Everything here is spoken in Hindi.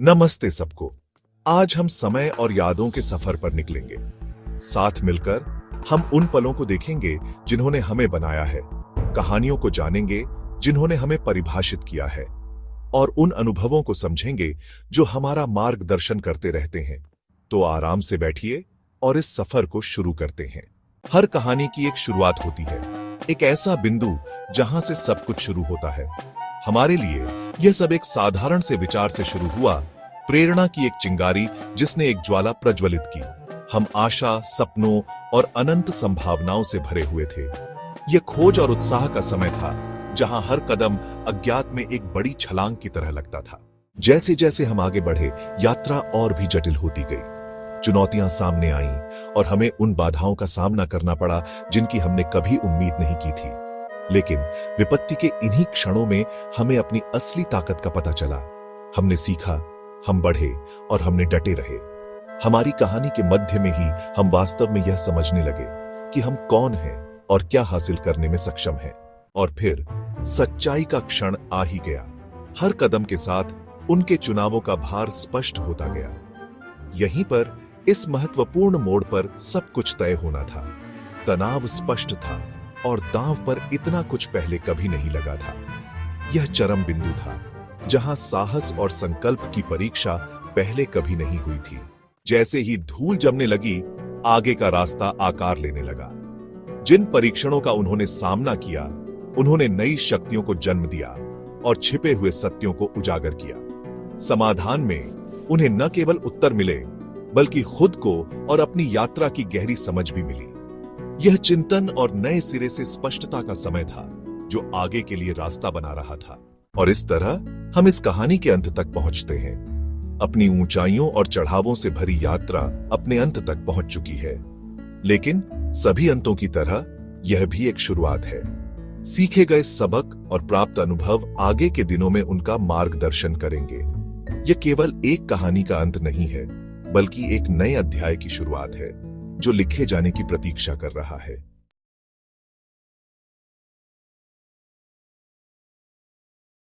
नमस्ते सबको। आज हम समय और यादों के सफर पर निकलेंगे। साथ मिलकर हम उन पलों को देखेंगे जिन्होंने हमें बनाया है, कहानियों को जानेंगे जिन्होंने हमें परिभाषित किया है, और उन अनुभवों को समझेंगे जो हमारा मार्गदर्शन करते रहते हैं। तो आराम से बैठिए और इस सफर को शुरू करते हैं। हर कहानी की एक शुरुआत होती है, एक ऐसा बिंदु जहां से सब कुछ शुरू होता है। हमारे लिए यह सब एक साधारण से विचार से शुरू हुआ, प्रेरणा की एक चिंगारी जिसने एक ज्वाला प्रज्वलित की। हम आशा, सपनों और अनंत संभावनाओं से भरे हुए थे। यह खोज और उत्साह का समय था जहां हर कदम अज्ञात में एक बड़ी छलांग की तरह लगता था। जैसे जैसे हम आगे बढ़े, यात्रा और भी जटिल होती गई। चुनौतियां सामने आईं और हमें उन बाधाओं का सामना करना पड़ा जिनकी हमने कभी उम्मीद नहीं की थी। लेकिन विपत्ति के इन्हीं क्षणों में हमें अपनी असली ताकत का पता चला। हमने सीखा, हम बढ़े और हमने डटे रहे। हमारी कहानी के मध्य में ही हम वास्तव में यह समझने लगे कि हम कौन हैं और क्या हासिल करने में सक्षम हैं। और फिर सच्चाई का क्षण आ ही गया। हर कदम के साथ उनके चुनावों का भार स्पष्ट होता गया। यहीं पर, इस महत्वपूर्ण मोड़ पर सब कुछ तय होना था। तनाव स्पष्ट था और दांव पर इतना कुछ पहले कभी नहीं लगा था। यह चरम बिंदु था जहां साहस और संकल्प की परीक्षा पहले कभी नहीं हुई थी। जैसे ही धूल जमने लगी, आगे का रास्ता आकार लेने लगा। जिन परीक्षणों का उन्होंने सामना किया, उन्होंने नई शक्तियों को जन्म दिया और छिपे हुए सत्यों को उजागर किया। समाधान में उन्हें न केवल उत्तर मिले, बल्कि खुद को और अपनी यात्रा की गहरी समझ भी मिली। यह चिंतन और नए सिरे से स्पष्टता का समय था जो आगे के लिए रास्ता बना रहा था। और इस तरह हम इस कहानी के अंत तक पहुंचते हैं। अपनी ऊंचाइयों और चढ़ावों से भरी यात्रा अपने अंत तक पहुंच चुकी है। लेकिन सभी अंतों की तरह यह भी एक शुरुआत है। सीखे गए सबक और प्राप्त अनुभव आगे के दिनों में उनका मार्गदर्शन करेंगे। यह केवल एक कहानी का अंत नहीं है, बल्कि एक नए अध्याय की शुरुआत है जो लिखे जाने की प्रतीक्षा कर रहा है।